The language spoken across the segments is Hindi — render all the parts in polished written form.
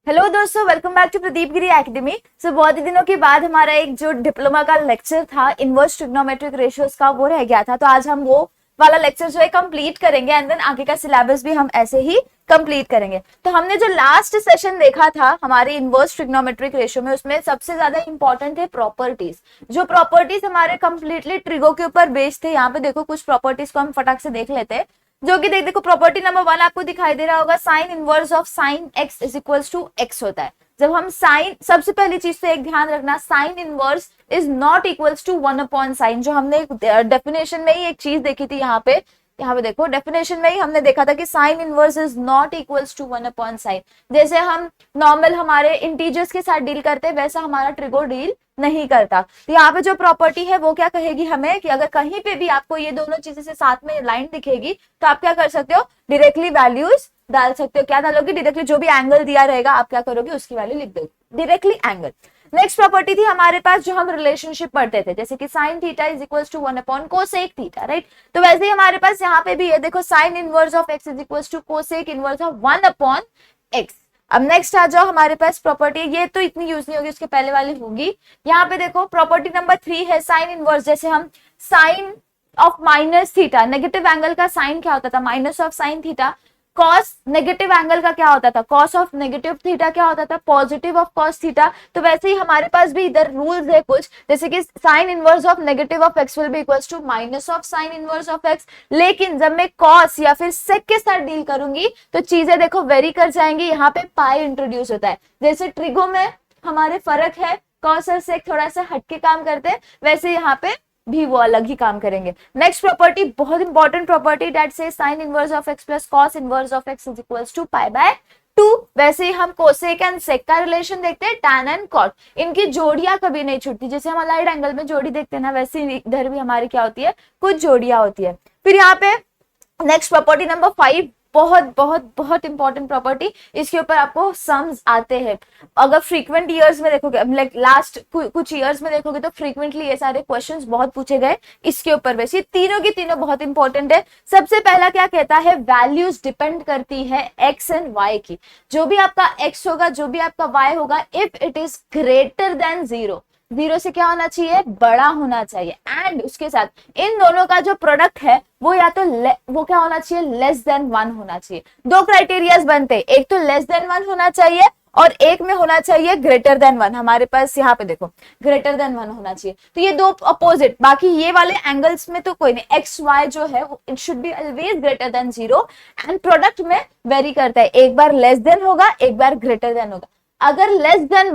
हेलो दोस्तों, welcome back to Pradeep Giri academy. So बहुत ही दिनों के बाद हमारा एक जो डिप्लोमा का लेक्चर था इनवर्स ट्रिग्नोमेट्रिक रेशियोज का, वो रह गया था। तो आज हम वो वाला लेक्चर जो है कंप्लीट करेंगे एंड देन आगे का सिलेबस भी हम ऐसे ही कंप्लीट करेंगे। तो हमने जो लास्ट सेशन देखा था हमारे इनवर्स ट्रिग्नोमेट्रिक रेशियो में, उसमें सबसे ज्यादा इंपॉर्टेंट है प्रॉपर्टीज। जो प्रॉपर्टीज हमारे कंप्लीटली ट्रिगो के ऊपर बेस्ड थे। यहाँ पे देखो कुछ प्रॉपर्टीज को हम फटाक से देख लेते हैं, जो कि देखो प्रॉपर्टी नंबर 1 आपको दिखाई दे रहा होगा, sine inverse of sine x is equals to x होता है। जब हम साइन, सबसे पहली चीज तो एक ध्यान रखना, sine inverse is not equals to 1 upon sine. जो हमने डेफिनेशन में ही एक चीज देखी थी यहाँ पे देखो डेफिनेशन में ही हमने देखा था कि sine inverse is not equals to 1 upon sine. जैसे हम नॉर्मल हमारे इंटीजर्स के साथ डील करते हैं, वैसा हमारा ट्रिगो डील नहीं करता। तो यहाँ पे जो प्रॉपर्टी है वो क्या कहेगी हमें कि अगर कहीं पे भी आपको ये दोनों चीजें से साथ में लाइन दिखेगी तो आप क्या कर सकते हो, डायरेक्टली वैल्यूज डाल सकते हो। क्या डालोगे, डायरेक्टली जो भी एंगल दिया रहेगा आप क्या करोगे, उसकी वैल्यू लिख दोगे, डायरेक्टली एंगल। नेक्स्ट प्रॉपर्टी थी हमारे पास जो हम रिलेशनशिप पढ़ते थे, जैसे कि sine theta is equals to 1 upon cosec theta, right. तो वैसे ही हमारे पास यहाँ पे भी है, देखो sine inverse of x is equals to cosec inverse of 1 upon x. अब नेक्स्ट आ जाओ, हमारे पास प्रॉपर्टी, ये तो इतनी यूज नहीं होगी, उसके पहले वाली होगी। यहाँ पे देखो प्रॉपर्टी नंबर 3 है साइन इनवर्स। जैसे हम sine of minus theta, negative angle का साइन क्या होता था, minus of sine theta. Cos negative angle का क्या होता था, कॉस ऑफ नेगेटिव थीटा क्या होता था, पॉजिटिव ऑफ कॉस थीटा। तो वैसे ही हमारे पास भी इधर रूल्स है कुछ, जैसे कि sine inverse of negative of x will be equals to minus of sine inverse of x. लेकिन जब मैं कॉस या फिर सेक के साथ डील करूंगी तो चीजें देखो वेरी कर जाएंगी। यहाँ पे पाई इंट्रोड्यूस होता है। जैसे ट्रिगो में हमारे फर्क है, कॉस और सेक थोड़ा सा हटके काम करते हैं, वैसे यहाँ पे भी वो अलग ही काम करेंगे। नेक्स्ट प्रॉपर्टी, बहुत इंपॉर्टेंट प्रॉपर्टी, दैट से sine inverse of x plus cos inverse of x is equals to pi by 2। वैसे ही हम कोसेक एंड सेक का रिलेशन देखते हैं, टैन एंड कॉट, इनकी जोड़ियां कभी नहीं छूटती। जैसे हम अलाइड एंगल में जोड़ी देखते हैं ना, वैसे इधर भी हमारी क्या होती है, कुछ जोड़ियां होती है। फिर यहाँ पे नेक्स्ट प्रॉपर्टी नंबर 5, बहुत बहुत बहुत इंपॉर्टेंट प्रॉपर्टी, इसके ऊपर आपको सम्स आते हैं। अगर फ्रीक्वेंट ईयर्स में देखोगे, लाइक लास्ट कुछ ईयर्स में देखोगे तो फ्रीक्वेंटली ये सारे क्वेश्चंस बहुत पूछे गए इसके ऊपर। वैसे तीनों की तीनों बहुत इंपॉर्टेंट है। सबसे पहला क्या कहता है, वैल्यूज डिपेंड करती है एक्स एंड वाई की। जो भी आपका एक्स होगा, जो भी आपका वाई होगा, if it is greater than 0, 0 से क्या होना चाहिए, बड़ा होना चाहिए। एंड उसके साथ इन दोनों का जो प्रोडक्ट है वो या तो वो क्या होना चाहिए, लेस देन 1 होना चाहिए। दो क्राइटेरियाज बनते हैं, एक तो लेस देन 1 होना चाहिए और एक में होना चाहिए ग्रेटर देन 1। हमारे पास यहाँ पे देखो ग्रेटर देन 1 होना चाहिए। तो ये दो अपोजिट, बाकी ये वाले एंगल्स में तो कोई नहीं, एक्स वाई जो है it should be always greater than 0 and product में वेरी करता है, एक बार लेस देन होगा, एक बार ग्रेटर देन होगा। अगर लेस देन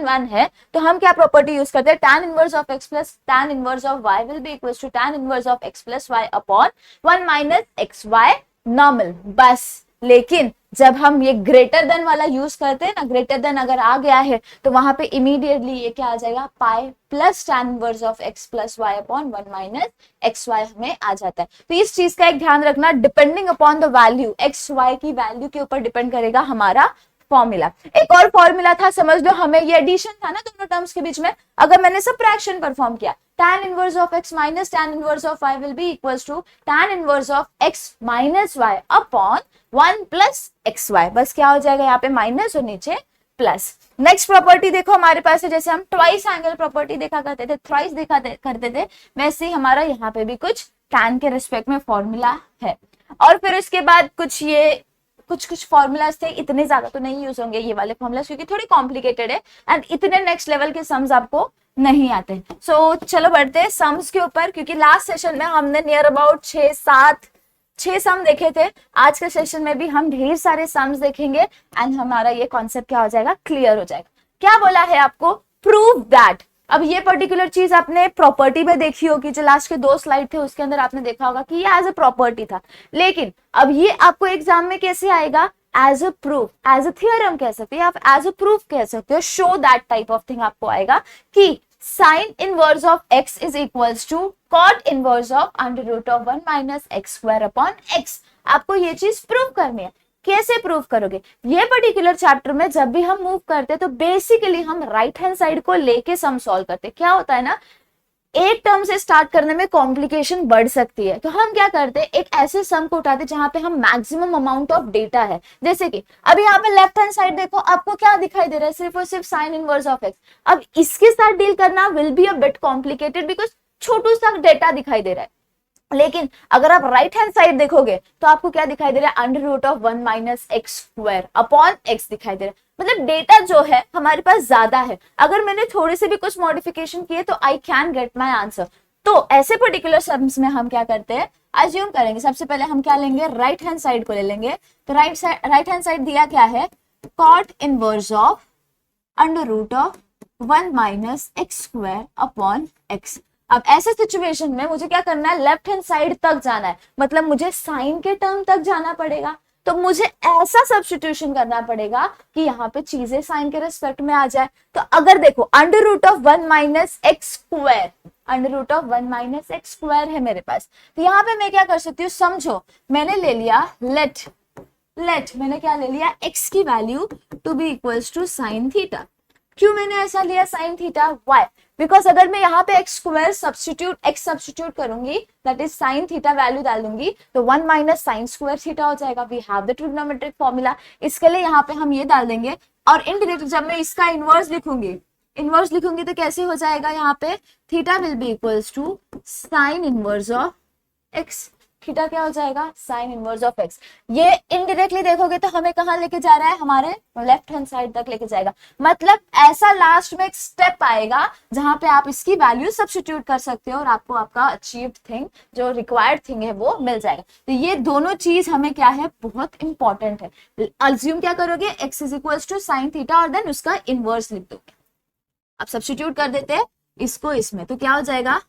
1 है तो हम क्या प्रॉपर्टी यूज करते हैं, tan inverse of x plus tan inverse of y will be equals to tan inverse of x plus y upon 1 minus xy normal, बस। लेकिन जब हम ये ग्रेटर देन वाला यूज करते हैं ना, ग्रेटर देन अगर आ गया है तो वहां पे इमीडिएटली ये क्या आ जाएगा, पाई plus tan inverse of x plus y upon 1 minus xy हमें आ जाता है। तो इस चीज का एक ध्यान रखना, depending upon the value, xy की वैल्यू के ऊपर डिपेंड करेगा हमारा फॉर्मूला। एक और फॉर्मूला था, समझ लो, हमें ये एडिशन था ना दोनों टर्म्स के बीच में, अगर मैंने सबट्रैक्शन परफॉर्म किया, tan inverse of x minus tan inverse of y will be equals to tan inverse of x minus y upon 1 plus xy। बस क्या हो जाएगा यहाँ पे, माइनस और नीचे प्लस। नेक्स्ट प्रॉपर्टी देखो हमारे पास है, जैसे हम ट्वाइस एंगल प्रॉपर्टी देखा करते थे, थ्राइस देखा करते थे, वैसे ही हमारा यहाँ पे भी कुछ tan के रिस्पेक्ट में फॉर्मूला है। और फिर उसके बाद कुछ फॉर्मूलाज थे, इतने ज्यादा तो नहीं यूज होंगे ये वाले फॉर्मूलाज क्योंकि थोड़ी कॉम्प्लिकेटेड है एंड इतने नेक्स्ट लेवल के सम्स आपको नहीं आते। सो चलो बढ़ते हैं सम्स के ऊपर, क्योंकि लास्ट सेशन में हमने नियर अबाउट 6 सम देखे थे। आज के सेशन में भी हम ढेर सारे सम्स देखेंगे एंड हमारा ये कॉन्सेप्ट क्या हो जाएगा, क्लियर हो जाएगा। क्या बोला है आपको, प्रूव दैट। अब ये पर्टिकुलर चीज आपने प्रॉपर्टी में देखी होगी, जो लास्ट के 2 स्लाइड थे उसके अंदर आपने देखा होगा कि ये एज अ प्रॉपर्टी था, लेकिन अब ये आपको एग्जाम में कैसे आएगा, as a proof, as a theorem कह सकते हैं, आप एज अ प्रूफ कह सकते हो, show that type of thing आपको आएगा कि sine inverse of x is equals to cot inverse of under root of 1 minus x square upon x। आपको ये चीज प्रूव करनी है। कैसे प्रूव करोगे, ये पर्टिकुलर चैप्टर में जब भी हम मूव करते हैं तो बेसिकली हम राइट हैंड साइड को लेके सम सॉल्व करते हैं। क्या होता है ना, एक टर्म से स्टार्ट करने में कॉम्प्लिकेशन बढ़ सकती है, तो हम क्या करते हैं, एक ऐसे सम को उठाते जहां पे हम मैक्सिमम अमाउंट ऑफ डेटा है। जैसे कि अभी यहाँ पे लेफ्ट हैंड साइड देखो, आपको क्या दिखाई दे रहा है, सिर्फ और सिर्फ साइन इनवर्स ऑफ एक्स। अब इसके साथ डील करना will be a bit complicated because छोटू सा डेटा दिखाई दे रहा है। लेकिन अगर आप राइट हैंड साइड देखोगे तो आपको क्या दिखाई दे रहा है, under root of 1 minus x square upon x दिखाई दे रहा है। मतलब डेटा जो है हमारे पास ज्यादा है, अगर मैंने थोड़े से भी कुछ मॉडिफिकेशन किए तो I can get my answer. तो ऐसे पर्टिकुलर सम्स में हम क्या करते हैं, अज्यूम करेंगे, सबसे पहले हम क्या लेंगे, राइट हैंड साइड को ले लेंगे। तो राइट हैंड साइड दिया क्या है, cot inverse of under root of 1 minus x square upon x. अब ऐसे सिचुएशन में मुझे क्या करना है, लेफ्ट हैंड साइड तक जाना है, मतलब मुझे साइन के टर्म तक जाना पड़ेगा। तो मुझे ऐसा सब्स्टिट्यूशन करना पड़ेगा कि यहाँ पे चीजें साइन के रिस्पेक्ट में आ जाए। तो अगर देखो under root of 1 minus x square, under root of 1 minus x square है मेरे पास, तो यहाँ पे मैं क्या कर सकती हूँ, समझो मैंने ले लिया लेट मैंने क्या ले लिया, x की value to be equals to sine theta. क्यों मैंने ऐसा लिया साइन थीटा, वाई, बिकॉज अगर मैं यहाँ पे एक्स स्क्वायर सब्स्टिट्यूट करूंगी, that is sine theta value डाल दूंगी, तो 1 माइनस साइन स्क्वायर थीटा हो जाएगा। We have the trigonometric formula, इसके लिए यहाँ पे हम ये डाल देंगे। और इनडायरेक्ट जब मैं इसका इनवर्स लिखूंगी तो कैसे हो जाएगा, यहाँ पे theta will be equals to sine inverse of x. Theta क्या हो जाएगा, साइन इनवर्स ऑफ एक्स। ये इनडायरेक्टली देखोगे तो हमें कहां लेके जा रहा है, हमारे लेफ्ट हैंड साइड तक लेके जाएगा। मतलब ऐसा लास्ट में एक स्टेप आएगा जहां पे आप इसकी वैल्यू सब्स्टिट्यूट कर सकते हो और आपको आपका अचीव्ड थिंग, जो रिक्वायर्ड थिंग है, वो मिल जाएगा। तो ये दोनों चीज हमें क्या है, बहुत इंपॉर्टेंट है। अज्यूम क्या करोगे, x is equal to sine theta और देन उसका इनवर्स लिख दोगे। अब सब्स्टिट्यूट कर देते हैं इसको इसमें, तो क्या हो जाएगा,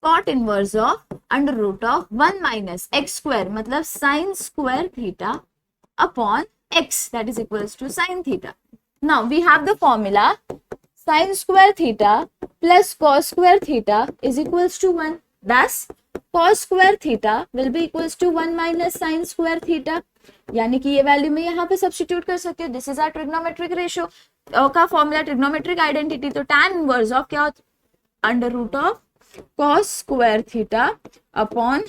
cot inverse of under root of 1 minus x square, मतलब sine square theta upon x, that is equals to sine theta. Now we have the formula sine square theta plus cos square theta is equals to 1, thus cos square theta will be equals to 1 minus sine square theta. यानी कि ये वैल्यू मैं यहाँ पे सब्स्टिट्यूट कर सकती हूँ। This is our trigonometric ratio का फॉर्मूला, ट्रिग्नोमेट्रिक आइडेंटिटी। तो tan इनवर्स ऑफ क्या होता है, under root of cos square theta upon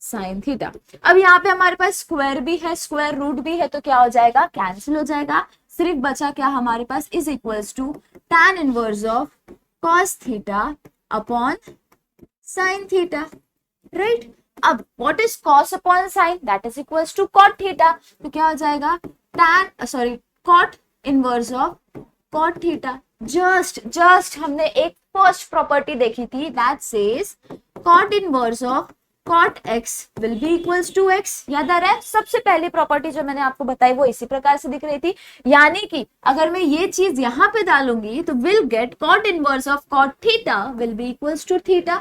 sine theta. अब यहाँ पे हमारे पास स्क्वायर भी है, स्क्वायर रूट भी है, तो क्या हो जाएगा, कैंसिल हो जाएगा। सिर्फ बचा क्या हमारे पास, is equals to tan inverse of cos theta upon sine theta, right. अब what is cos upon sine, that is equals to cot theta. तो क्या हो जाएगा, cot inverse of cot theta. Just हमने एक फर्स्ट प्रॉपर्टी देखी थी, that says cot inverse of cot x will be equals to x। याद आ रहा है, सबसे पहली प्रॉपर्टी जो मैंने आपको बताई वो इसी प्रकार से दिख रही थी। यानी कि अगर मैं ये चीज यहाँ पे डालूंगी तो will get cot inverse of cot theta will be equals to theta,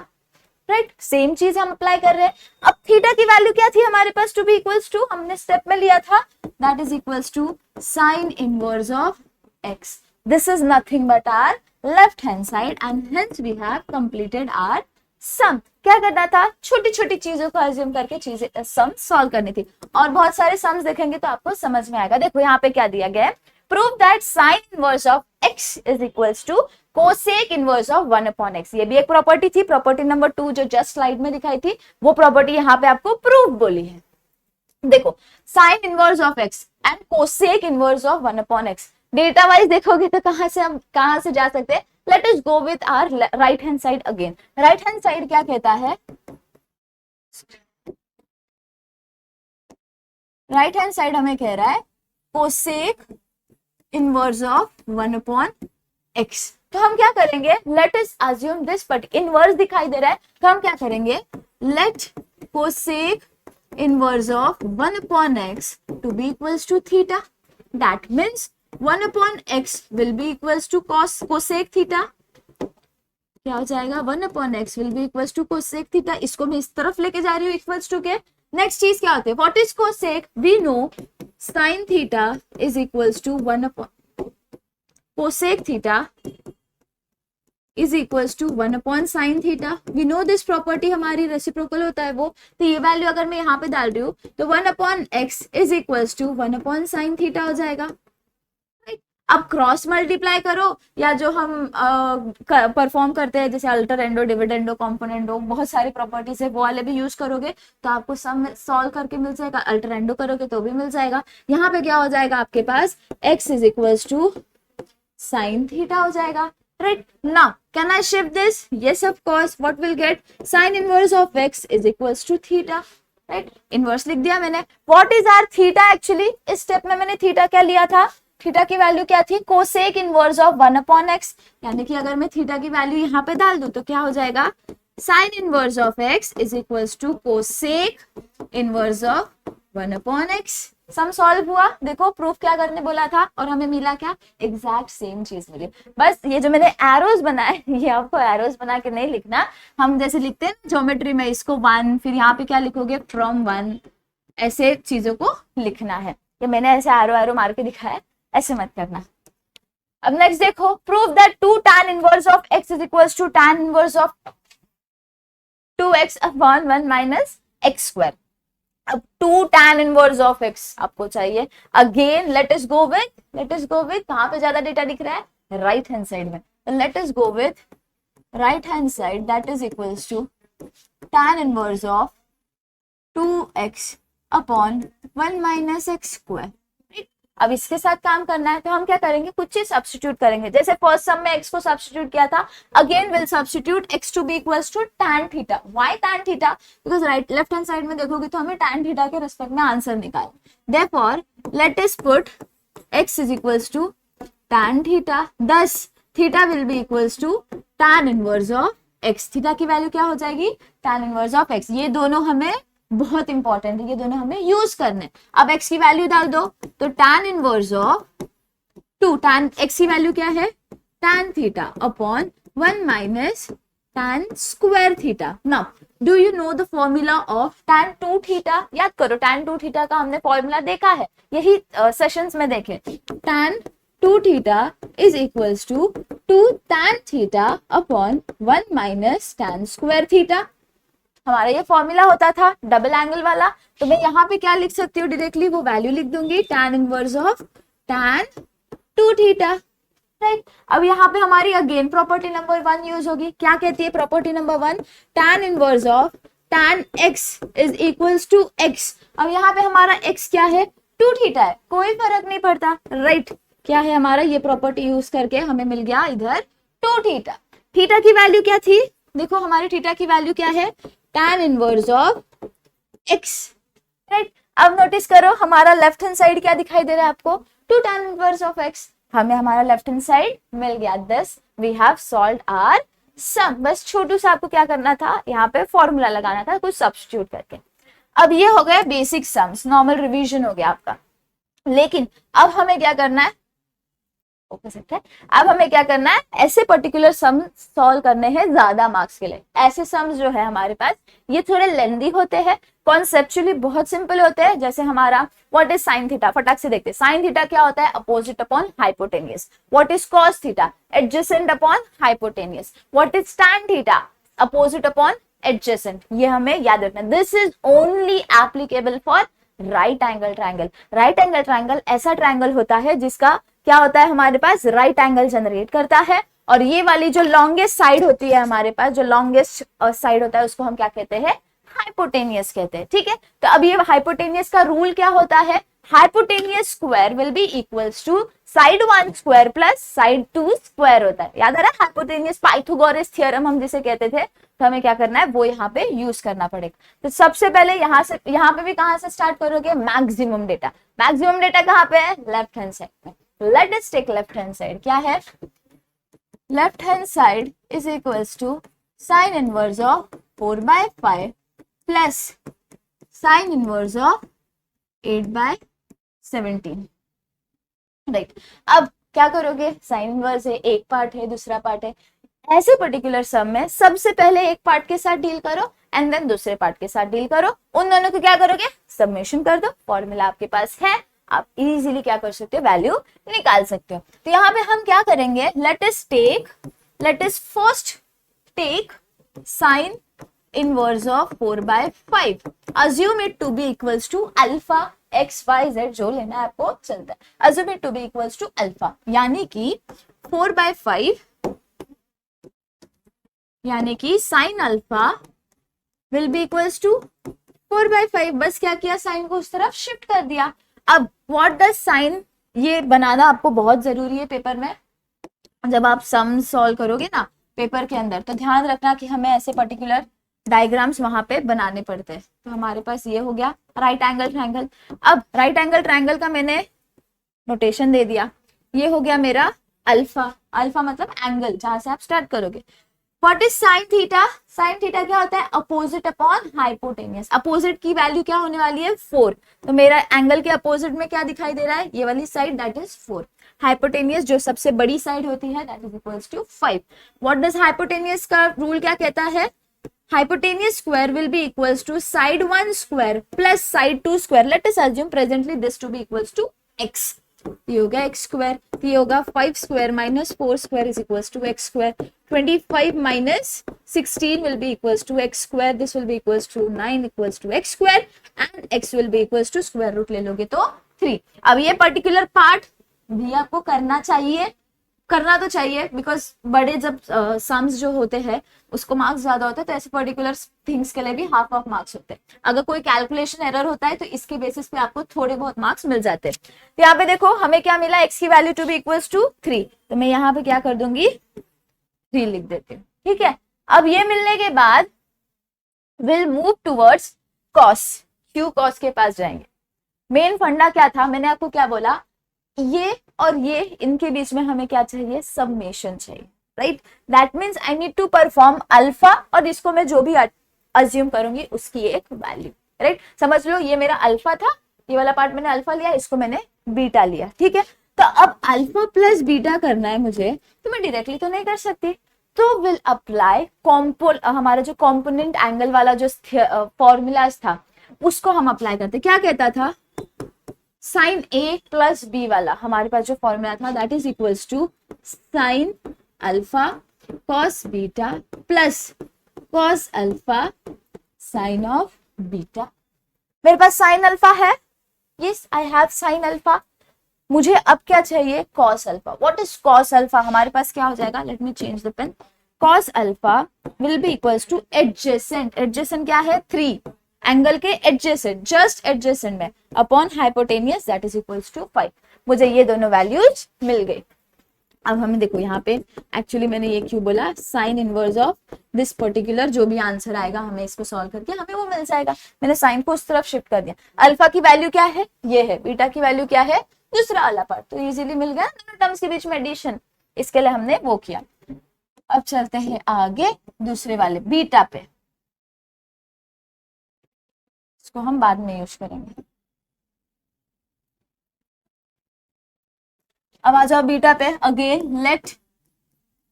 right. Same चीज हम अप्लाई कर रहे हैं। अब थीटा की वैल्यू क्या थी हमारे पास, टू बी इक्वल्स टू, हमने स्टेप में लिया था, that is equals to sine inverse of x। This is nothing but our left hand side and hence we have completed our sum. क्या करना था, छोटी छोटी चीजों को अज्यूम करके चीजें सम सॉल्व करनी थी, और बहुत सारे सम्स देखेंगे तो आपको समझ में आएगा। देखो यहाँ पे क्या दिया गया है, prove that sine inverse of x is equals to cosec inverse of 1 upon x। ये भी एक प्रॉपर्टी थी, प्रॉपर्टी नंबर 2 जो जस्ट स्लाइड में दिखाई थी, वो प्रॉपर्टी यहाँ पे आपको प्रूव बोली है। देखो sine inverse of x and cosec inverse of 1 upon x, data wise देखोगे तो कहां से जा सकते हैं। Let us go with our right hand side again. Right hand side क्या कहता है, राइट हैंड साइड हमें कह रहा है cosec inverse of 1 upon x। तो हम क्या करेंगे, let us assume this, but inverse दिखाई दे रहा है, तो हम क्या करेंगे, let cosec inverse of 1 upon x to be equals to theta. That means 1 upon x will be equals to cosec theta। क्या हो जाएगा, 1 upon x will be equals to cosec theta। इसको मैं इस तरफ लेके जा रही हूँ इक्वल्स टू के। नेक्स्ट चीज क्या होती है, what is cosec, we know sin theta is equals to 1 upon cosec theta is equals to 1 upon sin theta। We know this property हमारी रेसिप्रोकल होता है वो। तो ये वैल्यू अगर मैं यहाँ पे डाल रही हूँ तो 1 upon x is equals to 1 upon sin theta हो जाएगा। अब क्रॉस मल्टीप्लाई करो या जो हम परफॉर्म करते हैं जैसे अल्टरेंडो, डिविडेंडो, कॉम्पोनेंडो, बहुत सारी प्रॉपर्टीज है, वो वाले भी यूज करोगे तो आपको सम सॉल्व करके मिल जाएगा। अल्टरेंडो करोगे तो भी मिल जाएगा। यहाँ पे क्या हो जाएगा आपके पास, x is equals to sine theta हो जाएगा, right. Now can I shift this? Yes of course. What will get? Sine inverse of x is equals to theta, right. Inverse लिख दिया मैंने। What is our theta? Actually इस स्टेप में मैंने थीटा क्या लिया था, थीटा की वैल्यू क्या थी, cosec inverse of 1 upon x. यानी कि अगर मैं थीटा की वैल्यू यहाँ पे डाल दूं तो क्या हो जाएगा, sine inverse of x is equals to cosec inverse of 1 upon x. Sum solve हुआ। देखो प्रूफ क्या करने बोला था और हमें मिला क्या, एग्जैक्ट सेम चीज मिली। बस ये जो मैंने एरोज बनाए ये आपको एरोज बना के नहीं लिखना, हम जैसे लिखते हैं ज्योमेट्री में इसको 1, फिर यहाँ पे क्या लिखोगे, फ्रॉम 1, ऐसे चीजों को लिखना है। ये मैंने ऐसे एरो एरो मार के दिखाया है, ऐसे मत करना। अब नेक्स्ट देखो, prove that 2 tan inverse of x is equals to tan inverse of 2x upon 1 minus x square. अब 2 tan इनवर्स ऑफ x आपको चाहिए। Again let us go with कहां पे ज्यादा डेटा दिख रहा है, राइट हैंड साइड में। Let us go with right hand side, that is equals to tan inverse of 2x upon 1 minus x square. अब इसके साथ काम करना है तो हम क्या करेंगे, कुछ चीज सब्स्टिट्यूट करेंगे। जैसे फर्स्ट सम में x को सब्स्टिट्यूट किया था, again will substitute x to be equals to tan theta. Why tan theta? Because right left hand side में देखोगे तो हमें tan थीटा के रिस्पेक्ट में आंसर निकालना। Therefore let us put x is equals to tan theta, thus theta will be equals to tan inverse of x। Theta की वैल्यू क्या हो जाएगी, tan इनवर्स ऑफ x। ये दोनों हमें बहुत इंपॉर्टेंट है, ये दोनों हमें यूज करने। अब x की वैल्यू डाल दो तो tan inverse of 2, tan x की वैल्यू क्या है, tan theta upon 1 minus tan square theta. Now do you know the formula of tan 2 theta? याद करो, tan 2 थीटा का हमने फॉर्मूला देखा है, यही सेशंस में देखे। tan 2 theta is equals to 2 tan theta upon 1 minus tan square theta. हमारा ये फॉर्मूला होता था डबल एंगल वाला, तो मैं यहाँ पे क्या लिख सकती हूँ, डायरेक्टली वो वैल्यू लिख दूंगी, tan inverse of tan 2 theta, right. अब यहाँ पे हमारी अगेन प्रॉपर्टी नंबर 1 यूज होगी। क्या कहती है property number 1, tan inverse of tan x is equals to x। अब यहाँ पे हमारा x क्या है, 2 थीटा है, कोई फर्क नहीं पड़ता, राइट। क्या है हमारा, ये प्रॉपर्टी यूज करके हमें मिल गया इधर 2 थीटा। थीटा की वैल्यू क्या थी, देखो हमारी थीटा की वैल्यू क्या है, tan inverse of x, right. अब नोटिस करो हमारा लेफ्ट हैंड साइड क्या दिखाई दे रहा है आपको, 2 tan इनवर्स ऑफ x। हमें हमारा लेफ्ट हैंड साइड मिल गया, this we have solved our sum. बस छोटू सा आपको क्या करना था, यहाँ पे फॉर्मूला लगाना था कुछ सब्स्टिट्यूट करके। अब ये हो गया बेसिक सम्स, नॉर्मल रिवीजन हो गया आपका। लेकिन अब हमें क्या करना है, अब हमें क्या करना है, ऐसे पर्टिकुलर सम सॉल्व करने हैं ज्यादा मार्क्स के लिए। ऐसे सम्स जो है हमारे पास ये थोड़े लेंदी होते हैं, कॉन्सेप्चुअली बहुत सिंपल होते हैं। जैसे हमारा व्हाट इज साइन थीटा, फटाक से देखते हैं। साइन थीटा क्या होता है, opposite upon hypotenuse. What is cos theta, adjacent upon hypotenuse. What is tan theta, opposite upon adjacent. ये हमें याद रखना। This is only applicable for right angle triangle. Right angle triangle ऐसा ट्रायंगल होता है जिसका क्या होता है, हमारे पास राइट एंगल जनरेट करता है। और ये वाली जो लॉन्गेस्ट साइड होती है हमारे पास, जो लॉन्गेस्ट साइड होता है उसको हम क्या कहते हैं, हाइपोटेनियस कहते हैं, ठीक है। तो अब ये हाइपोटेनियस का रूल क्या होता है, hypotenuse square will be equals to side 1 square plus side 2 square होता है। याद आ रहा है, हाइपोटेनियस पाइथागोरस थ्योरम हम जिसे कहते थे, तो हमें क्या करना है वो यहाँ पे यूज करना पड़ेगा। तो सबसे पहले यहाँ पे भी कहां से स्टार्ट करोगे, मैक्सिमम डेटा। मैक्सिमम डेटा कहाँ पे है, लेफ्ट हैंड साइड में। Let us take left hand side. क्या है, left hand side is equals to sine inverse of 4/5 plus sine inverse of 8/17, right. अब क्या करोगे, साइन इनवर्स है, एक पार्ट है दूसरा पार्ट है। ऐसे पर्टिकुलर सम में सबसे पहले एक पार्ट के साथ डील करो एंड देन दूसरे पार्ट के साथ डील करो। उन दोनों को क्या करोगे, सबमिशन कर दो। फॉर्मूला आपके पास है, आप इजीली क्या कर सकते हो, वैल्यू निकाल सकते हो। तो यहाँ पे हम क्या करेंगे, let us first take sine inverse of 4/5, assume it to be equals to alpha XYZ जो लेना है आपको चलता है। Assume it to be equals to alpha, यानी कि 4/5 यानी कि sine alpha will be equals to 4/5। बस क्या किया, साइन को उस तरफ शिफ्ट कर दिया। अब व्हाट डज साइन, ये बनाना आपको बहुत जरूरी है पेपर में। जब आप सम सॉल्व करोगे ना पेपर के अंदर, तो ध्यान रखना कि हमें ऐसे पर्टिकुलर डायग्राम्स वहां पे बनाने पड़ते हैं। तो हमारे पास ये हो गया राइट एंगल ट्रायंगल। अब राइट एंगल ट्रायंगल का मैंने नोटेशन दे दिया। ये हो गया मेरा अल्फा, अल्फा मतलब एंगल जहां से आप स्टार्ट करोगे। What is sine theta, sine theta क्या होता है, अपोजिट अपॉन हाइपोटेनियस। अपोजिट की वैल्यू क्या होने वाली है 4, तो मेरा एंगल के अपोजिट में क्या दिखाई दे रहा है, ये वाली साइड, दैट इज 4। हाइपोटेनियस जो सबसे बड़ी साइड होती है, that is equals to 5। What does hypotenuse का रूल क्या कहता है, hypotenuse square will be equals to side 1 square plus side 2 square. Let us assume presently this to be equals to x। ये होगा x स्क्वायर, ये होगा 5 square minus 4 square is equals to x square. 25 minus 16 will be equals to x square, this will be equals to 9 equals to x square and x will be equals to square root ले लोगे तो 3। अब ये पर्टिकुलर पार्ट भी आपको करना चाहिए, करना तो चाहिए, बिकॉज बड़े जब सम्स जो होते हैं उसको मार्क्स ज्यादा होता है, तो ऐसे पर्टिकुलर थिंग्स के लिए भी हाफ ऑफ मार्क्स होते हैं। अगर कोई कैलकुलेशन एरर होता है तो इसके बेसिस पे आपको थोड़े बहुत मार्क्स मिल जाते हैं। तो यहाँ पे देखो हमें क्या मिला, x की value to be equals to 3, तो मैं यहाँ पे क्या कर दूंगी 3 लिख देती हूँ, ठीक है। अब ये मिलने के बाद will move towards cos, Q cos के पास जाएंगे। मेन फंडा क्या था, मैंने आपको क्या बोला, ये और ये इनके बीच में हमें क्या चाहिए, सबमेशन चाहिए, right. That means I need to perform alpha, और इसको मैं जो भी अज्यूम करूंगी उसकी एक वैल्यू, राइट। समझ लो ये मेरा अल्फा था, ये वाला पार्ट मैंने अल्फा लिया, इसको मैंने बीटा लिया, ठीक है। तो अब अल्फा प्लस बीटा करना है मुझे, तो मैं डायरेक्टली तो नहीं कर सकती, तो विल अप्लाई हमारा जो कॉम्पोनेंट एंगल वाला जो फॉर्मूलाज था उसको हम अप्लाई करते। क्या कहता था, साइन ए प्लस बी वाला हमारे पास जो फॉर्मूला था, that is equals to sine alpha cos beta plus cos alpha sine of beta. मेरे पास साइन अल्फा है, yes I have sine alpha. मुझे अब क्या चाहिए, cos alpha. What is cos alpha, हमारे पास क्या हो जाएगा, let me change the pen. Cos alpha will be equals to adjacent, adjacent क्या है 3, एंगल के एडजेसेंट, जस्ट एडजेसेंट में, upon hypotenuse that is equals to 5। मुझे ये दोनों वैल्यूज मिल गई। अब हमें देखो यहाँ पे एक्चुअली मैंने ये क्यों बोला, sign inverse of this particular जो भी आंसर आएगा हमें इसको सॉल्व करके हमें वो मिल जाएगा। मैंने साइन को उस तरफ शिफ्ट कर दिया। अल्फा की वैल्यू क्या है, ये है, बीटा की वैल्यू क्या है, दूसरा वाला पार्ट, तो इजीली मिल गया दोनों टर्म्स के बीच में एडिशन, इसके लिए हमने वो किया। अब चलते हैं आगे दूसरे वाले बीटा पे, इसको हम बाद में यूज करेंगे। अब आ जाओ बीटा पे। Again let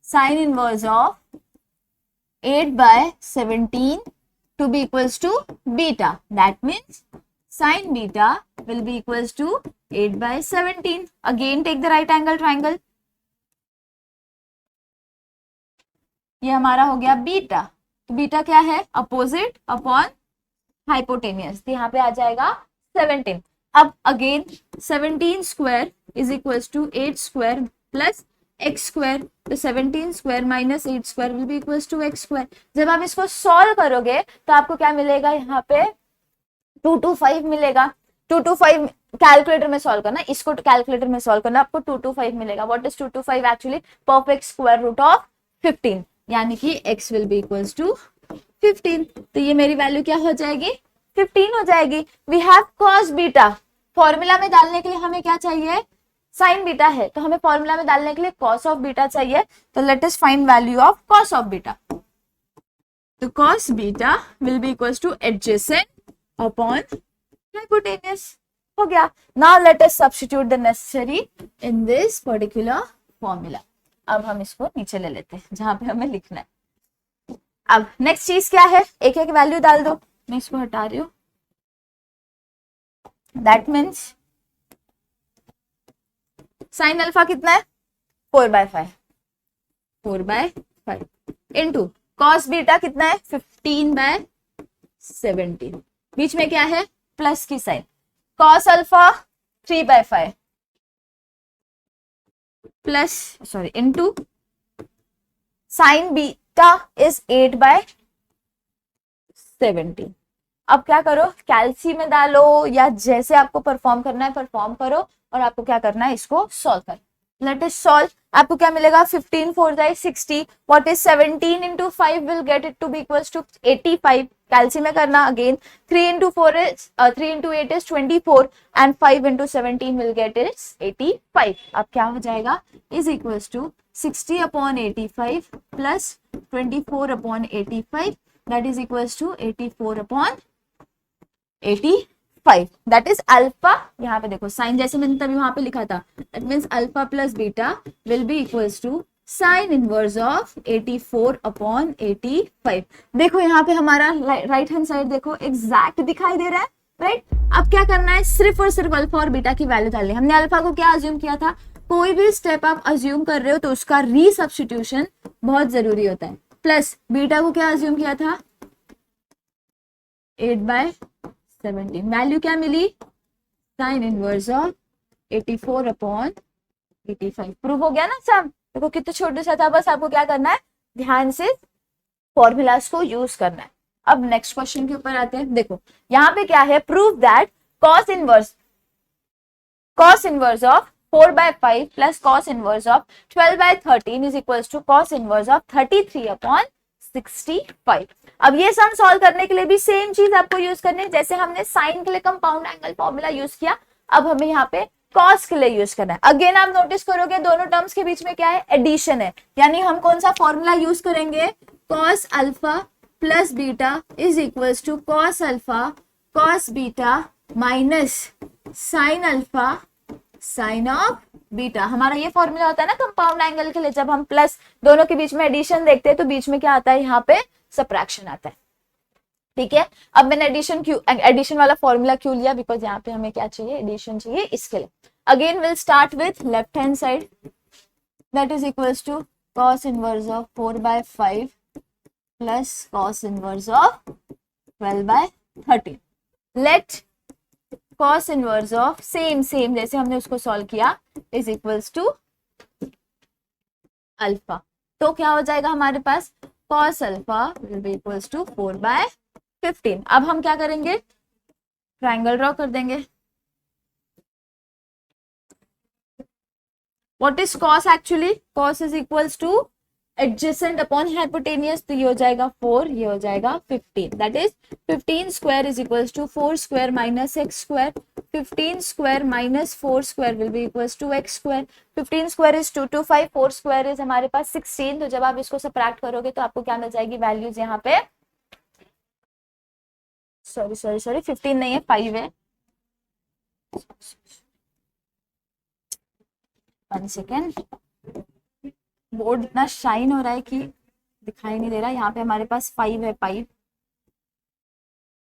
sign inverse of 8/17 to be equals to beta. That means sin beta will be equals to 8/17. Again take the right angle triangle. ये हमारा हो गया बीटा। तो बीटा क्या है, अपोजिट अपॉन हाइपोटेनियस, तो यहाँ पे आ जाएगा 17। अब again 17 square is equals to 8 square plus x square, तो 17 square minus 8 square will be equals to x square. जब आप इसको सॉल्व करोगे तो आपको क्या मिलेगा, यहाँ पे 225 मिलेगा। 225 कैलकुलेटर में सॉल्व करना, इसको कैलकुलेटर में सॉल्व करना, आपको 225 मिलेगा। What is 225 actually, perfect square root of 15, यानी कि x will be equals to 15। तो ये मेरी वैल्यू क्या हो जाएगी, 15 हो जाएगी। We have cos beta, formula में डालने के लिए हमें क्या चाहिए, साइन बीटा है, तो हमें फॉर्मूला में डालने के लिए कॉस ऑफ बीटा चाहिए। तो let us find value of cos of beta. तो cos beta will be equals to adjacent upon hypotenuse, हो गया। Now let us substitute the necessary in this particular formula. अब हम इसको नीचे ले लेते हैं जहां पे हमें लिखना है। अब नेक्स्ट चीज क्या है, एक एक वैल्यू डाल दो, मैं इसको हटा रही हूं। दैट मीन्स साइन अल्फा कितना है 4/5, 4/5 इंटू कॉस बीटा कितना है 15/17, बीच में क्या है प्लस की sine, cos alpha 3/5 plus sorry into sine beta is 8/70। अब क्या करो, कैलसी में डालो या जैसे आपको परफॉर्म करना है परफॉर्म करो, और आपको क्या करना है, इसको सॉल्व कर। Let us solve. आपको क्या मिलेगा, 15 4 60, what is 17 into 5 will get it to be equals to 85। Calci में करना again, 3 into 4 is 3 into 8 is 24 and 5 into 17 will get is 85। अब क्या हो जाएगा, इज इक्वल्स टू 60/85 प्लस 24/85 that is equals to 84/85। That is alpha. यहाँ पे देखो साइन जैसे मैंने तभी वहां पे लिखा था, that means alpha plus beta will be equals to sine inverse of 84/85। देखो यहाँ पे हमारा राइट हैंड साइड देखो एग्जैक्ट दिखाई दे रहा है, राइट। अब क्या करना है, सिर्फ और सिर्फ अल्फा और बीटा की वैल्यू डालनी है। हमने अल्फा को क्या अज्यूम किया था, कोई भी स्टेप आप अज्यूम कर रहे हो तो उसका रीसब्स्टिट्यूशन बहुत जरूरी होता है। प्लस बीटा को क्या अज्यूम किया था, 8/17। वैल्यू क्या मिली, साइन इनवर्स ऑफ 84/85। प्रूव हो गया ना सब। देखो कितना छोटे सा था, बस आपको क्या करना है, ध्यान से फॉर्मूलाज को यूज करना है। अब नेक्स्ट क्वेश्चन के ऊपर आते हैं। देखो यहाँ पे क्या है, prove that cos inverse of 4/5 plus cos inverse of 12/13 is equals to cos inverse of 33/65। अब ये सम सॉल्व करने के लिए भी सेम चीज आपको यूज करनी है, जैसे हमने साइन के लिए कंपाउंड एंगल फॉर्मूला यूज किया, अब हमें यहाँ पे कॉस के लिए यूज करना है। अगेन आप नोटिस करोगे दोनों टर्म्स के बीच में क्या है, एडिशन है, यानी हम कौन सा फॉर्मूला यूज करेंगे, cos alpha plus beta is equals to cos alpha cos beta minus sine alpha sine of beta. हमारा ये फॉर्मूला होता है ना कंपाउंड एंगल के लिए, जब हम प्लस दोनों के बीच में एडिशन देखते हैं तो बीच में क्या आता है, यहाँ पे सबट्रैक्शन आता है। ठीक है, अब मैंने एडिशन वाला फॉर्मूला क्यों लिया, बिकॉज यहाँ पे हमें क्या चाहिए, एडिशन चाहिए, इसके लिए। Again will start with left hand side, that is equals to cos inverse of 4/5 plus cos inverse of 12/13। Let cos inverse of same जैसे हमने उसको सॉल्व किया इज इक्वल्स टू अल्फा। तो क्या हो जाएगा हमारे पास, cos alpha will be equals to 4/15। अब हम क्या करेंगे, ट्रायंगल ड्रॉ कर देंगे। What is cos actually, cos is equals to adjacent upon hypotenuse, तो ये हो जाएगा 4, ये हो जाएगा 15। That is 15 square is equals to 4 square minus x square. 15 square minus 4 square will be equals to x square. 15 square is 225, 4 square is हमारे पास 16। तो जब आप इसको सबट्रैक्ट करोगे तो आपको क्या मिल जाएगी वैल्यूज, यहाँ पे सॉरी 15 नहीं है, 5 है। 1 सेकेंड, बोर्ड इतना शाइन हो रहा है कि दिखाई नहीं दे रहा। यहाँ पे हमारे पास 5 है, 5।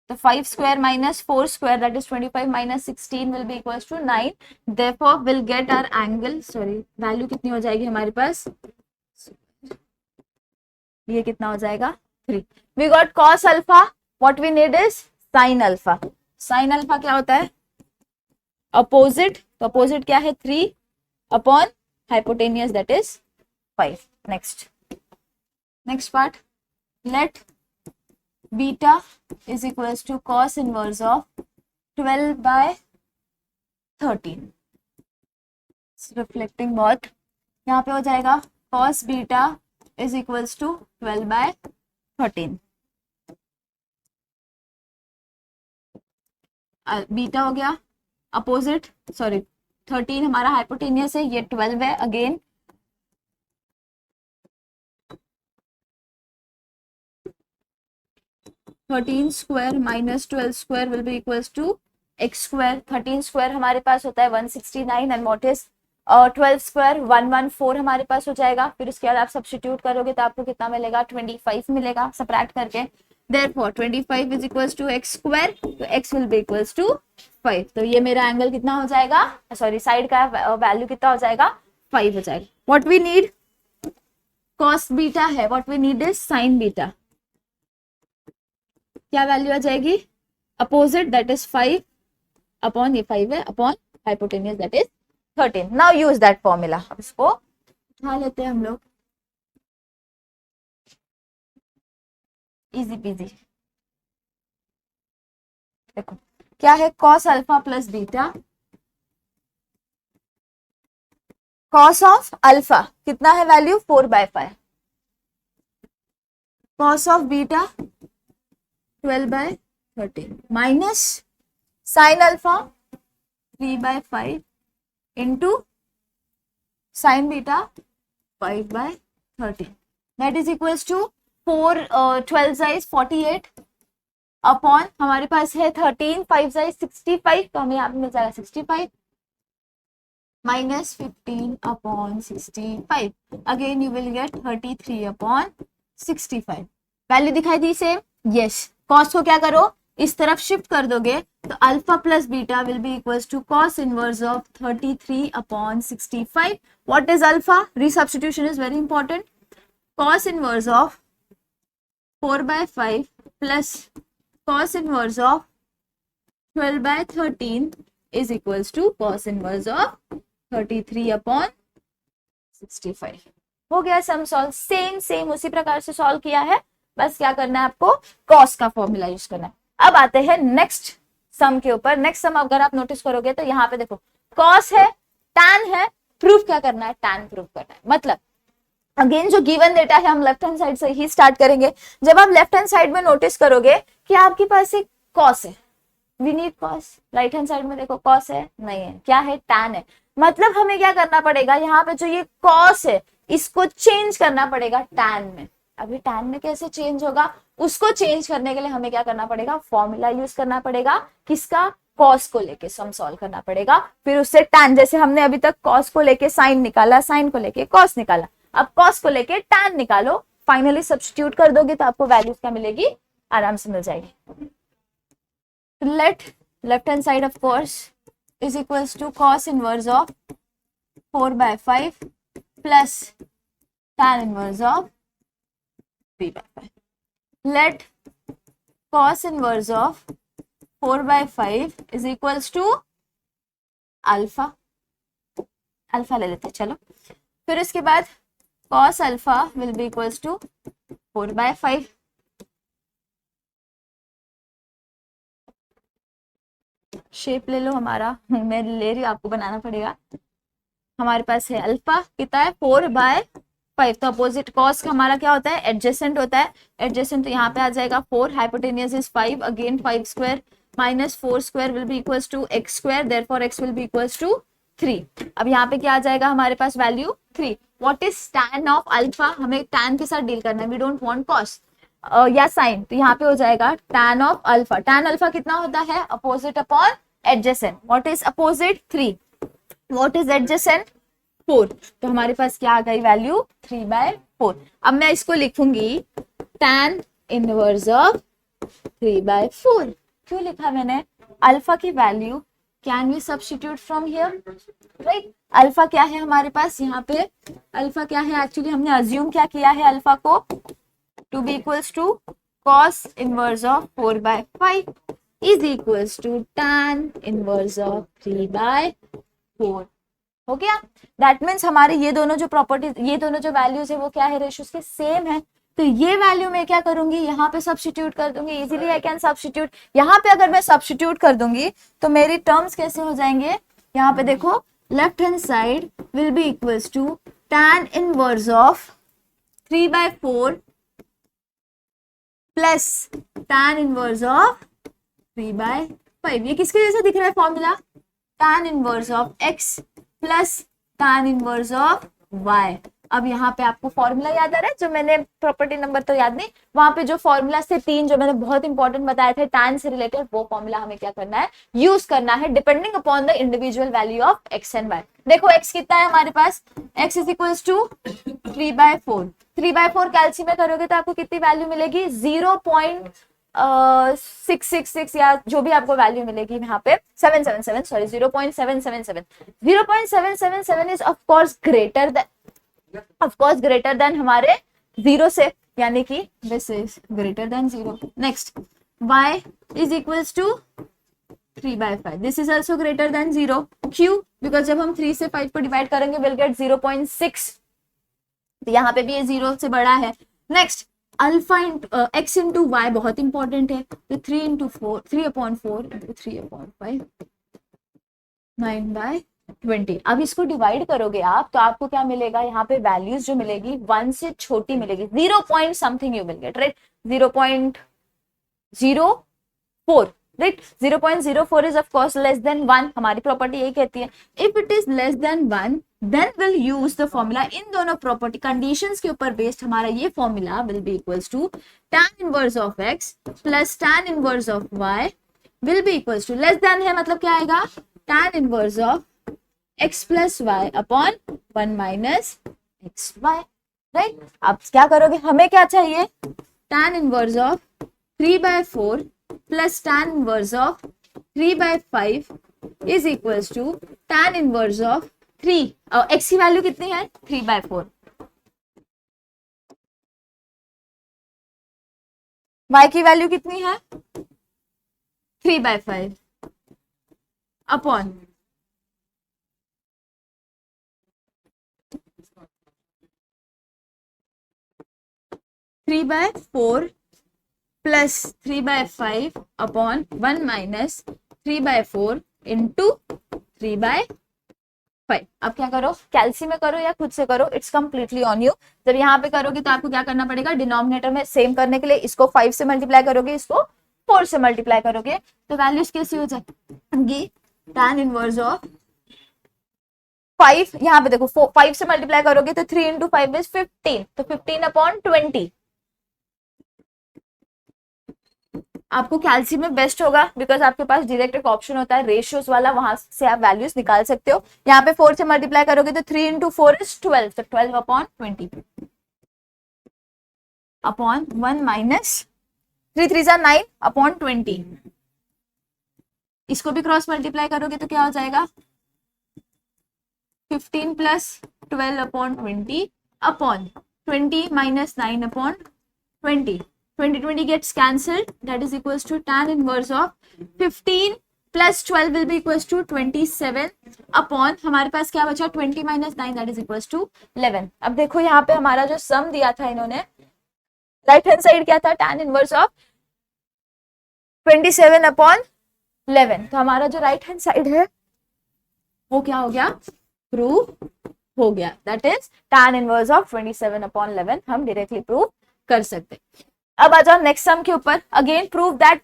तो 5 square minus 4 square that is 25 minus 16 will be equals to 9। Therefore will get our angle, sorry value कितनी हो जाएगी हमारे पास, ये कितना हो जाएगा 3। We got cos alpha, what we need is sine alpha. Sine alpha क्या होता है, अपोजिट, तो अपोजिट क्या है 3 upon hypotenuse that is 5। Next part, let beta is equals to cos inverse of 12/13। Reflecting बहुत, यहाँ पे हो जाएगा cos beta is equals to 12/13। Beta हो गया अपोजिट, सॉरी 13 हमारा हाइपोटेनियस है, ये 12 है। Again 13 square minus 12 square will be equals to x square. 13 square हमारे पास होता है 169 एंड व्हाट इज 12 स्क्वायर 114 हमारे पास हो जाएगा। फिर उसके बाद आप सब्स्टिट्यूट करोगे तो आपको कितना मिलेगा, 25 मिलेगा सबट्रैक्ट करके। Therefore 25 is equals to x square, तो x will be equals to 5। तो ये मेरा एंगल कितना हो जाएगा, सॉरी साइड का वैल्यू कितना हो जाएगा, 5 हो जाएगा। What we need, cos beta है, what we need is sin beta. क्या वैल्यू आ जाएगी, अपोजिट दैट इज 5 अपॉन ये 5 है upon hypotenuse that is 13. Now use that formula. अब इसको उठा लेते हैं हम लोग. Easy peasy. देखो क्या है, cos alpha plus beta. Cos of alpha कितना है value 4/5. Cos of beta 12/13 minus sine alpha 3/5 into sign beta 5/13. That is equals to 4 12 is 48 upon हमारे पास है 13 5 इज 65, तो हमें यहाँ पे मिल जाएगा 65 minus 15 upon 65. Again you will gate 33 upon 65. Value दिखाई दी सेम. यस. कॉस को क्या करो, इस तरफ शिफ्ट कर दोगे तो alpha plus beta will be equals to cos inverse of 33 upon 65. What is alpha? Resubstitution is very important. Cos inverse of 4/5 plus cos inverse of 12/13 is equals to cos inverse of 33 upon 65. हो गया सम सॉल्व. सेम उसी प्रकार से सॉल्व किया है, बस क्या करना है आपको, cos का फॉर्मूला यूज करना है. अब आते हैं नेक्स्ट सम के ऊपर. नेक्स्ट सम अगर आप नोटिस करोगे तो यहाँ पे देखो cos है, tan है, प्रूफ क्या करना है, tan प्रूफ करना है. मतलब अगेन जो गिवन डेटा है हम लेफ्ट हैंड साइड से ही स्टार्ट करेंगे. जब आप लेफ्ट हैंड साइड में नोटिस करोगे कि आपके पास एक कॉस है, we need cos. Right hand side में देखो कॉस है, नहीं है, क्या है, टैन है. मतलब हमें क्या करना पड़ेगा, यहाँ पे जो ये कॉस है इसको चेंज करना पड़ेगा टैन में. अभी टैन में कैसे चेंज होगा, उसको चेंज करने के लिए हमें क्या करना पड़ेगा, फॉर्मूला यूज करना पड़ेगा. किसका, कॉस को लेके सम सॉल्व करना पड़ेगा. फिर उससे टैन, जैसे हमने अभी तक कॉस को लेके साइन निकाला, साइन को लेके कॉस निकाला, अब कॉस को लेके टैन निकालो. फाइनली सब्स्टिट्यूट कर दोगे तो आपको वैल्यूज क्या मिलेगी, आराम से मिल जाएगी. Let left hand side of cos is equals to cos inverse of 4/5 plus tan inverse of 3/5. Let cos inverse of 4/5 is equals to alpha. Alpha ले लेते हैं चलो. फिर इसके बाद cos alpha will be equals to 4/5. Shape ले लो हमारा, मैं ले रही हूँ, आपको बनाना पड़ेगा. हमारे पास है अल्फा कितना है 4/5. तो अपोजिट cos का हमारा क्या होता है, एडजेसेंट होता है. एडजेसेंट तो यहाँ पे आ जाएगा 4, hypotenuse is 5, again 5 square minus 4 square will be equals to x square, therefore x will be equals to 3. अब यहाँ पे क्या आ जाएगा हमारे पास value 3. What is tan of alpha, हमें tan के साथ डील करना है, वी डोंट वांट cos या sin. तो यहाँ पे हो जाएगा tan of alpha. tan alpha कितना होता है, opposite upon adjacent. What is opposite 3, what is adjacent 4. तो हमारे पास क्या आ गई वैल्यू 3/4. अब मैं इसको लिखूंगी tan इनवर्स ऑफ 3/4. क्यों लिखा मैंने, अल्फा की value can we substitute from here, right. Alpha क्या है हमारे पास, यहाँ पे अल्फा क्या है, एक्चुअली हमने अज्यूम क्या किया है, अल्फा को to be equals to cos inverse of 4/5 is equals to tan inverse of 3/4. हो गया. दैट मीन्स हमारे ये दोनों जो प्रॉपर्टीज, ये दोनों जो वैल्यूज है वो क्या है, रेशियोज के सेम है. तो ये वैल्यू मैं क्या करूंगी, यहाँ पे सब्स्टिट्यूट कर दूंगी. Easily I can substitute. यहाँ पे अगर मैं सब्स्टिट्यूट कर दूंगी तो मेरी टर्म्स कैसे हो जाएंगे, यहाँ पे देखो left hand side will be equals to tan inverse of 3/4 plus tan inverse of 3/5. ये किसके जैसा दिख रहा है formula, tan inverse of x plus tan inverse of y. अब यहाँ पे आपको फॉर्मूला याद आ रहा है, जो मैंने प्रॉपर्टी नंबर तो याद नहीं, वहां पे जो फॉर्मूला से 3 जो मैंने बहुत इंपॉर्टेंट बताए थे tan से रिलेटेड, वो फॉर्मूला हमें क्या करना है, यूज करना है depending upon the individual value of x and y. देखो x कितना है हमारे पास, x इज इक्वल्स टू 3/4. 3/4 कैलसी में करोगे तो आपको कितनी वैल्यू मिलेगी, 0.666 या जो भी आपको वैल्यू मिलेगी यहाँ पे 777, sorry 0.777. 0.777 is of course greater than हमारे 0 से, यानी कि this is greater than 0. Next y is equals to 3/5. This is also greater than 0. क्यों? बिकॉज जब हम 3 से 5 को डिवाइड करेंगे विल गेट 0.6. तो यहाँ पे भी ये 0 से बड़ा है. Next alpha x into y बहुत इंपॉर्टेंट है. तो 3/4 3/4 इंटू 3/5 9/20. अब इसको डिवाइड करोगे आप तो आपको क्या मिलेगा? यहाँ पे वैल्यूज जो मिलेगी 1 से छोटी मिलेगी. 0 point something you will get, right? 0.04, right? 0.04 is of course less than 1. हमारी प्रॉपर्टी यही कहती है. If it is less than 1 then will use the formula. इन दोनों प्रॉपर्टी कंडीशंस के ऊपर बेस्ड हमारा ये formula will be equals to tan inverse of x plus tan inverse of y will be equals to, less than है मतलब क्या आएगा? tan inverse of x plus y upon 1 minus x y, right? अब क्या करोगे? हमें क्या चाहिए? tan inverse of 3/4 plus tan inverse of 3/5 is equals to tan inverse of 3. और x की वैल्यू कितनी है? 3/4. y की वैल्यू कितनी है? 3/5 upon 3/4 plus 3/5 upon 1 minus 3/4 into 3/5. अब क्या करो? कैलसी में करो या खुद से करो, इट्स कंप्लीटली ऑन यू. जब यहाँ पे करोगे तो आपको क्या करना पड़ेगा? डिनोमिनेटर में सेम करने के लिए इसको 5 से मल्टीप्लाई करोगे, इसको 4 से मल्टीप्लाई करोगे तो वैल्यूज कैसी हो जाएगी? tan इनवर्स ऑफ 5, यहाँ पे देखो 5 से मल्टीप्लाई करोगे तो 3 इंटू 5 इज 15. तो 15/20 आपको कैल्शियम में बेस्ट होगा बिकॉज आपके पास डायरेक्ट एक ऑप्शन होता है रेशियोज वाला, वहां से आप वैल्यूज निकाल सकते हो. यहाँ पे 4 से मल्टीप्लाई करोगे तो 3 इंटू 4 इज 12. तो 12/20 अपॉन 1 माइनस 3 3 9/20. इसको भी क्रॉस मल्टीप्लाई करोगे तो क्या हो जाएगा? 15 plus 12/20 upon 20 minus 9/20. 20 gets cancelled, that is equals to tan inverse of 15 plus 12 will be equals to 27 upon हमारे पास क्या बचा? 20 minus 9 that is equals to 11. अब देखो यहाँ पे हमारा जो सम दिया था इन्होंने, राइट हैंड साइड क्या था? tan inverse of 27/11. तो हमारा जो राइट हैंड साइड है वो क्या हो गया? प्रूव हो गया. That is tan inverse of 27/11 हम डायरेक्टली प्रूव कर सकते. अब आ जाओ नेक्स्ट सम के ऊपर. Again prove that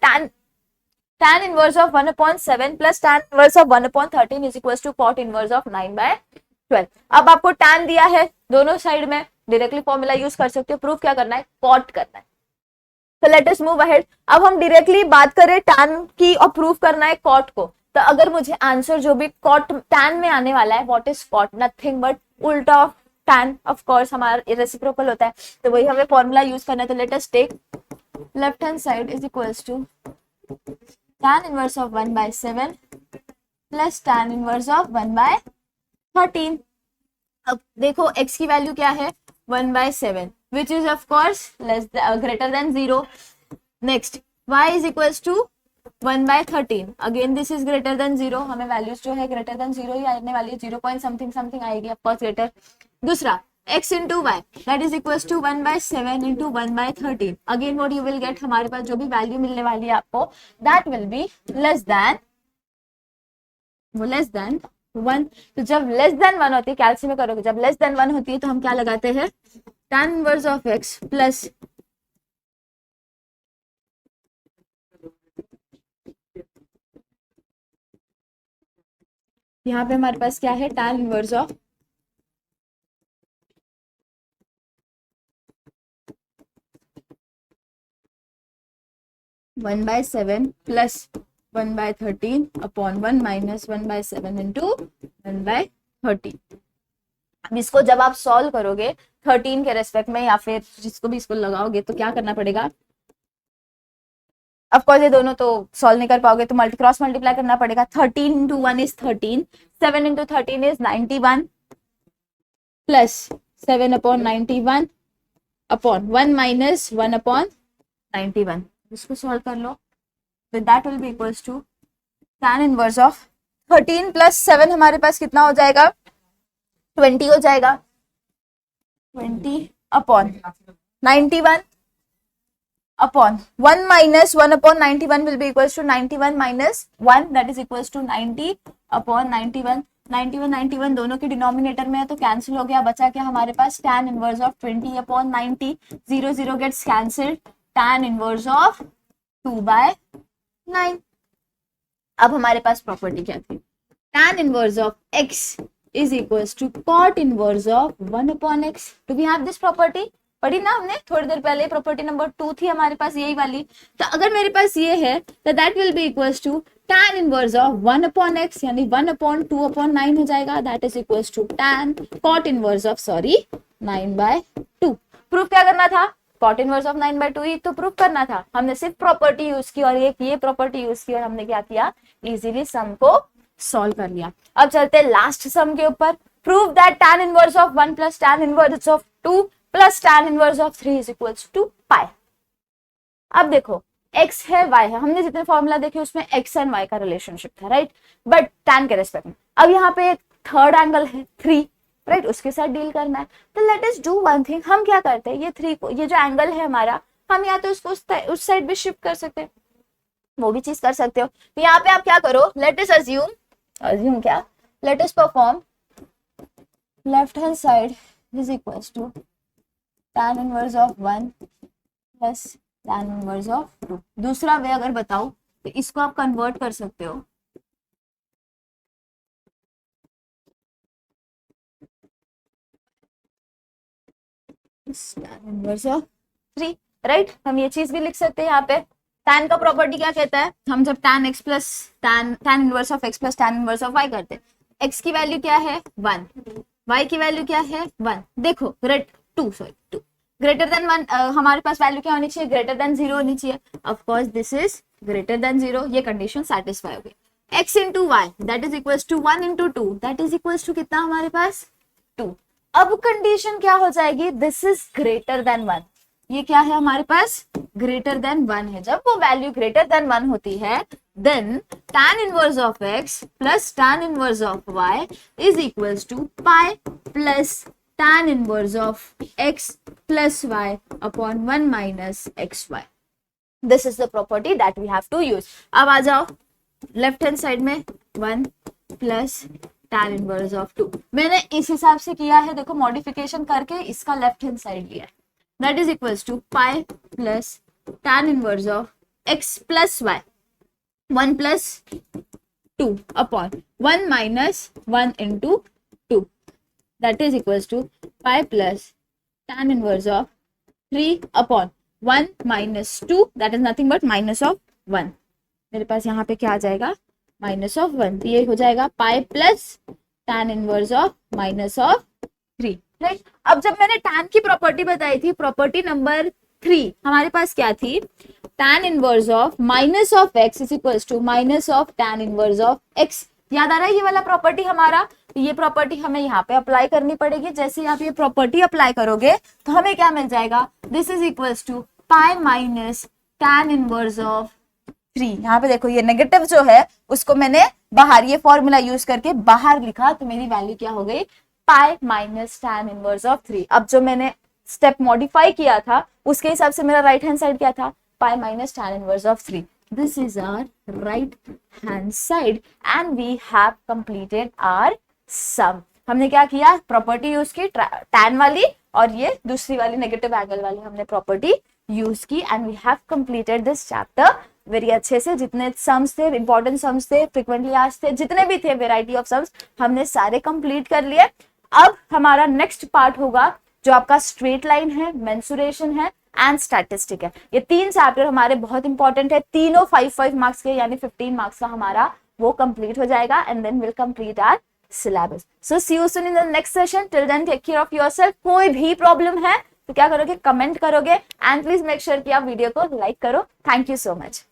tan inverse of 1/7 plus tan inverse of 1/13 is equal to cot inverse of 9/12. अब आपको tan दिया है दोनों साइड में, डायरेक्टली फॉर्मूला यूज कर सकते हो. प्रूफ क्या करना है? cot करना है. तो लेट अस मूव अहेड. अब हम डायरेक्टली बात करें tan की और प्रूफ करना है cot को. तो अगर मुझे आंसर जो भी cot tan में आने वाला है, what is cot? Nothing but उल्टा ऑफ tan. ऑफ कोर्स हमारा रेसिप्रोकल होता है तो वही हमें फॉर्मूला यूज करना है. तो let us take left hand side is equals to tan inverse of 1/7 plus tan inverse of 1/13. अब देखो x की वैल्यू क्या है? 1/7 which is of course greater than 0. Next y is equals to 1/13. Again this is greater than 0. हमें वैल्यूज जो है ग्रेटर देन 0 ही आने वाली है. 0 पॉइंट समथिंग समथिंग आएगी ऑफ कोर्स ग्रेटर. दूसरा x into y that is equals to 1/7 into 1/13. Again what you will get? हमारे पास जो भी वैल्यू मिलने वाली है आपको that will be less than 1. तो जब लेस देन 1 होती है, कैल्सी में करोगे, जब लेस देन 1 होती है तो हम क्या लगाते हैं? tan inverse of x plus यहाँ पे हमारे पास क्या है? tan inverse of 1/7 plus 1/13 upon 1 minus 1/7 into 1/13. अब इसको जब आप सॉल्व करोगे 13 के रेस्पेक्ट में या फिर जिसको भी इसको लगाओगे तो क्या करना पड़ेगा? ऑफ कोर्स ये दोनों तो सॉल्व नहीं कर पाओगे तो क्रॉस मल्टीप्लाई करना पड़ेगा. 13 into 1 is 13. 7 into 13 is 91 plus 7/91 upon 1 minus 1/91. इसको सॉल्व कर लो. That will be equals to tan inverse of 13 plus 7 हमारे पास कितना हो जाएगा, 20 हो जाएगा, 20 upon 91 upon 1 minus 1 upon 91 will be equals to 91 minus 1 that is equals to 90 upon 91. 91 दोनों के डिनोमिनेटर में है तो कैंसिल हो गया, बचा क्या हमारे पास tan inverse of 20 upon 90, 0 0 gets cancelled, tan inverse of 2/9. अब हमारे पास प्रॉपर्टी क्या थी, tan inverse of x is equals to cot inverse of 1 upon x. Do we have this property? पढ़ी ना हमने थोड़ी देर पहले, प्रॉपर्टी नंबर 2 थी हमारे पास यही वाली. तो अगर मेरे पास ये है तो that will be equals to tan inverse of 1 upon x यानी 1 अपॉन 2 अपॉन 9 हो जाएगा, that is equals to tan cot inverse of 9/2. Proof क्या करना था, cot इनवर्स ऑफ 9/2 ही तो प्रूफ करना था. हमने सिर्फ प्रॉपर्टी यूज की और एक ये प्रॉपर्टी यूज की और हमने क्या किया, इजीली सम को सॉल्व कर लिया. अब चलते हैं लास्ट सम के ऊपर. Prove that tan inverse of 1 plus tan inverse of 2 plus tan inverse of 3 is equals to pi. अब देखो x है y है, हमने जितने फॉर्मूला देखे उसमें x एंड y का रिलेशनशिप था, राइट, बट tan के रेस्पेक्ट में. अब यहाँ पे एक थर्ड एंगल है 3, राइट, उसके साथ डील करना है. तो let us do one thing, हम क्या करते हैं, ये 3 को, ये जो एंगल है हमारा, हम या तो उसको उस साइड भी शिफ्ट कर सकते हैं, वो भी चीज कर सकते हो. तो यहाँ पे आप क्या करो, लेट अस अज्यूम क्या, let us perform left hand side is equals to tan inverse of 1 plus tan inverse of 2. दूसरा वे अगर बताओ तो इसको आप कन्वर्ट कर सकते हो tan इनवर्स ऑफ 3, राइट. हम ये चीज भी लिख सकते हैं यहाँ पे. tan का प्रॉपर्टी क्या कहता है, हम जब tan x plus tan inverse of x plus tan inverse of y करते हैं, x की वैल्यू क्या है 1, y की वैल्यू क्या है 1. देखो 2 ग्रेटर देन 1, हमारे पास वैल्यू क्या होनी चाहिए, ग्रेटर देन 0 होनी चाहिए. Of course this is greater than 0, ये कंडीशन सेटिस्फाई हो गई. x into y that is equals to 1 into 2 that is equals to कितना हमारे पास 2. अब कंडीशन क्या हो जाएगी, दिस इज ग्रेटर देन 1. ये क्या है हमारे पास, ग्रेटर देन 1 है. जब वो वैल्यू ग्रेटर देन 1 होती है then tan inverse of x plus tan inverse of y is equals to pi plus tan inverse of x plus y upon 1 minus xy. This is the property that we have to use. अब आ जाओ लेफ्ट हैंड साइड में 1 प्लस tan इनवर्स ऑफ 2. मैंने इस हिसाब से किया है, देखो मॉडिफिकेशन करके इसका लेफ्ट हैंड साइड लिया है, that is equals to pi plus tan inverse of x plus y 1 plus 2 upon 1 minus 1 into 2 that is equals to pi plus tan inverse of 3 upon 1 minus 2 that is nothing but minus of 1. मेरे पास यहाँ पे क्या आ जाएगा, minus of 1. तो ये हो जाएगा पाई plus tan inverse of minus of 3, right. अब जब मैंने tan की प्रॉपर्टी बताई थी, प्रॉपर्टी नंबर 3 हमारे पास क्या थी, tan inverse of minus of x is equals to minus of tan inverse of x. याद आ रहा है ये वाला प्रॉपर्टी हमारा, ये प्रॉपर्टी हमें यहाँ पे अप्लाई करनी पड़ेगी. जैसे आप ये प्रॉपर्टी अप्लाई करोगे तो हमें क्या मिल जाएगा, this is equals to pi minus tan inverse of 3. यहाँ पे देखो ये नेगेटिव जो है उसको मैंने बाहर ये फॉर्मूला यूज करके बाहर लिखा, तो मेरी वैल्यू क्या हो गई, पाई माइनस tan इनवर्स ऑफ 3. अब जो मैंने स्टेप मॉडिफाई किया था उसके हिसाब से मेरा राइट हैंड साइड क्या था, पाई minus tan inverse of 3. This is our right hand side and we have completed our sum. हमने क्या किया, प्रॉपर्टी यूज की tan वाली और ये दूसरी वाली नेगेटिव एंगल वाली हमने प्रॉपर्टी यूज की and we have completed this chapter very अच्छे से. जितने सम्स थे, इंपॉर्टेंट सम्स थे, फ्रिक्वेंटली आस्क्ड थे, जितने भी थे वेराइटी ऑफ सम्स हमने सारे कंप्लीट कर लिए. अब हमारा नेक्स्ट पार्ट होगा जो आपका स्ट्रेट लाइन है, मेंसुरेशन है एंड स्टैटिस्टिक है. ये 3 चैप्टर हमारे बहुत इंपॉर्टेंट है, तीनों 5 मार्क्स के यानी 15 मार्क्स का हमारा वो कंप्लीट हो जाएगा and then will complete our syllabus. So see you soon in the next session. Till then take care of yourself. कोई भी प्रॉब्लम है तो क्या करोगे, कमेंट करोगे एंड प्लीज मेक श्योर कि आप वीडियो को लाइक करो. Thank you so much.